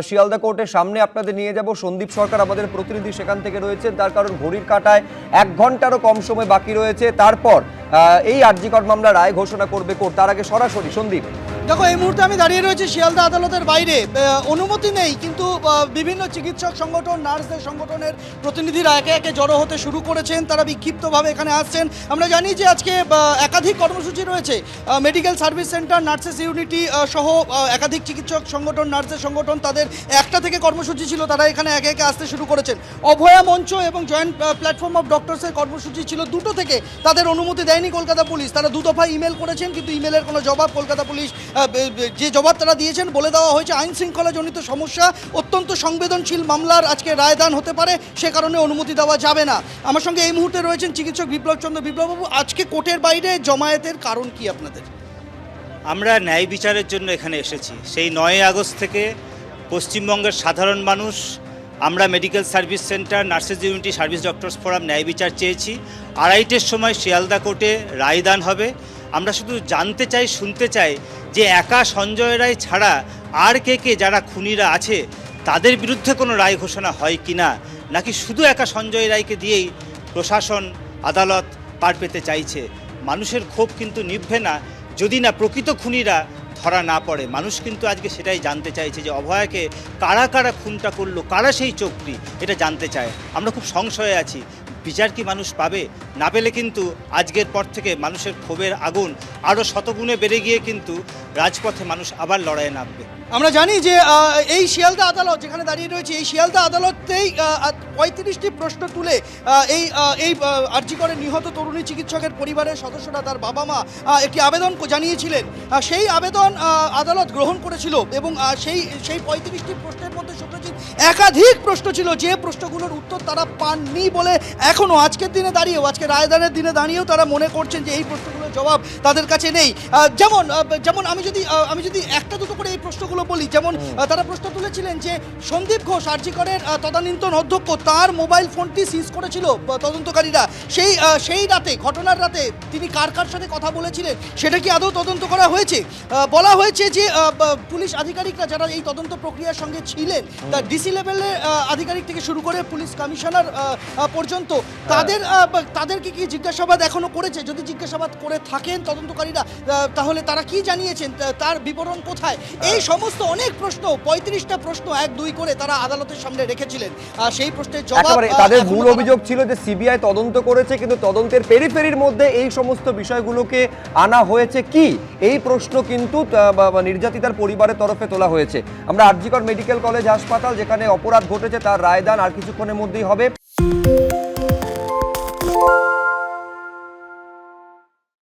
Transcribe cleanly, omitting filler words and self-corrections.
শিয়ালদা কোর্টের সামনে আপনাদের নিয়ে যাব। সন্দীপ সরকার আমাদের প্রতিনিধি সেখান থেকে রয়েছেন, তার কারণ ঘড়ির কাঁটায় 1 ঘন্টারও কম সময় বাকি রয়েছে। তারপর এই আরজি কর মামলা রায় ঘোষণা করবে কোর্ট। তার আগে সরাসরি সন্দীপ, দেখো এই মুহূর্তে আমি দাঁড়িয়ে রয়েছি শিয়ালদা আদালতের বাইরে। অনুমতি নেই, কিন্তু বিভিন্ন চিকিৎসক সংগঠন, নার্সদের সংগঠনের প্রতিনিধিরা একে একে জড়ো হতে শুরু করেছেন। তারা বিক্ষিপ্তভাবে এখানে আসছেন। আমরা জানি যে আজকে একাধিক কর্মসূচি রয়েছে। Medical service centre, nurses unity সহ একাধিক চিকিৎসক সংগঠন, নার্সদের সংগঠন, তাদের 1টা থেকে কর্মসূচি ছিল। তারা এখানে একে একে আসতে শুরু করেছেন। অভয়া মঞ্চ এবং জয়েন্ট প্ল্যাটফর্ম অফ ডক্টরসের কর্মসূচি ছিল 2টো থেকে। তাদের অনুমতি দেয়নি কলকাতা পুলিশ। তারা 2 দফা ইমেল করেছেন, কিন্তু ইমেলের কোনো জবাব কলকাতা পুলিশ যে জবাব তারা দিয়েছেন, বলে দেওয়া হয়েছে আইন শৃঙ্খলাজনিত সমস্যা, অত্যন্ত সংবেদনশীল মামলার আজকে রায়দান হতে পারে, সে কারণে অনুমতি দেওয়া যাবে না। আমার সঙ্গে এই মুহূর্তে রয়েছেন চিকিৎসক বিপ্লব চন্দ্র। বিপ্লববাবু, আজকে কোর্টের বাইরে জমায়েতের কারণ কি আপনাদের? আমরা ন্যায় বিচারের জন্য এখানে এসেছি। সেই 9 আগস্ট থেকে পশ্চিমবঙ্গের সাধারণ মানুষ, আমরা medical service centre, nurses unity, service doctors forum ন্যায় বিচার চেয়েছি। 2:30-টের সময় শিয়ালদা কোর্টে রায়দান হবে। আমরা শুধু জানতে চাই, শুনতে চাই যে একা সঞ্জয় রায় ছাড়া আর কে যারা খুনিরা আছে তাদের বিরুদ্ধে কোনো রায় ঘোষণা হয় কি না, নাকি শুধু একা সঞ্জয় রায়কে দিয়েই প্রশাসন, আদালত পার পেতে চাইছে। মানুষের ক্ষোভ কিন্তু নিভবে না যদি না প্রকৃত খুনিরা ধরা না পড়ে। মানুষ কিন্তু আজকে সেটাই জানতে চাইছে যে অভয়াকে কারা কারা খুনটা করলো, কারা সেই চক্রী, এটা জানতে চায়। আমরা খুব সংশয়ে আছি, বিচার কি মানুষ পাবে? না পেলে কিন্তু আজকের পর থেকে মানুষের ক্ষোভের আগুন আরও শতগুণে বেড়ে গিয়ে কিন্তু রাজপথে মানুষ আবার লড়াইয়ে নামবে। আমরা জানি যে এই শিয়ালদা আদালত যেখানে দাঁড়িয়ে রয়েছে, এই শিয়ালদা আদালতেই 35টি প্রশ্ন তুলে এই আরজি করে নিহত তরুণী চিকিৎসকের পরিবারের সদস্যরা, তার বাবা মা একটি আবেদন জানিয়েছিলেন। সেই আবেদন আদালত গ্রহণ করেছিল এবং সেই 35টি প্রশ্নের মধ্যে শুনেছি একাধিক প্রশ্ন ছিল যে প্রশ্নগুলোর উত্তর তারা পাননি বলে এখনও আজকের দিনে দাঁড়িয়েও, আজকে রায়দানের দিনে দাঁড়িয়েও তারা মনে করছেন যে এই প্রশ্নগুলোর জবাব তাদের কাছে নেই। যেমন আমি যদি একটা দুটো করে এই প্রশ্নগুলো বলি, যেমন তারা প্রশ্ন তুলেছিলেন যে সন্দীপ ঘোষ আরজি করের তদানীন্তন অধ্যক্ষ, তার মোবাইল ফোনটি সিজ করেছিল তদন্তকারীরা। সেই রাতে, ঘটনার রাতে তিনি কার সাথে কথা বলেছিলেন সেটা কি আদৌ তদন্ত করা হয়েছে? বলা হয়েছে যে পুলিশ আধিকারিকরা যারা এই তদন্ত প্রক্রিয়ার সঙ্গে ছিলেন, তার ডিসি লেভেলের আধিকারিক থেকে শুরু করে পুলিশ কমিশনার পর্যন্ত, তাদেরকে কি জিজ্ঞাসাবাদ এখনো করেছে? যদি জিজ্ঞাসাবাদ করে থাকেন তদন্তকারীরা, তাহলে তারা কি জানিয়েছেন, তার বিবরণ কোথায়? এই সমস্ত অনেক প্রশ্ন, 35টা প্রশ্ন 1-2 করে তারা আদালতের সামনে রেখেছিলেন। সেই প্রশ্নের জবাব, তাদের মূল অভিযোগ ছিল যে সিবিআই তদন্ত করেছে, কিন্তু তদন্তের পেরিফেরির মধ্যে এই সমস্ত বিষয়গুলোকে আনা হয়েছে কি, এই প্রশ্ন কিন্তু নির্যাতিতার পরিবারের তরফে তোলা হয়েছে। আমরা আরজি কর মেডিকেল কলেজ হাসপাতাল, যেখানে অপরাধ ঘটেছে, তার রায়দান আর কিছুক্ষণের মধ্যেই হবে।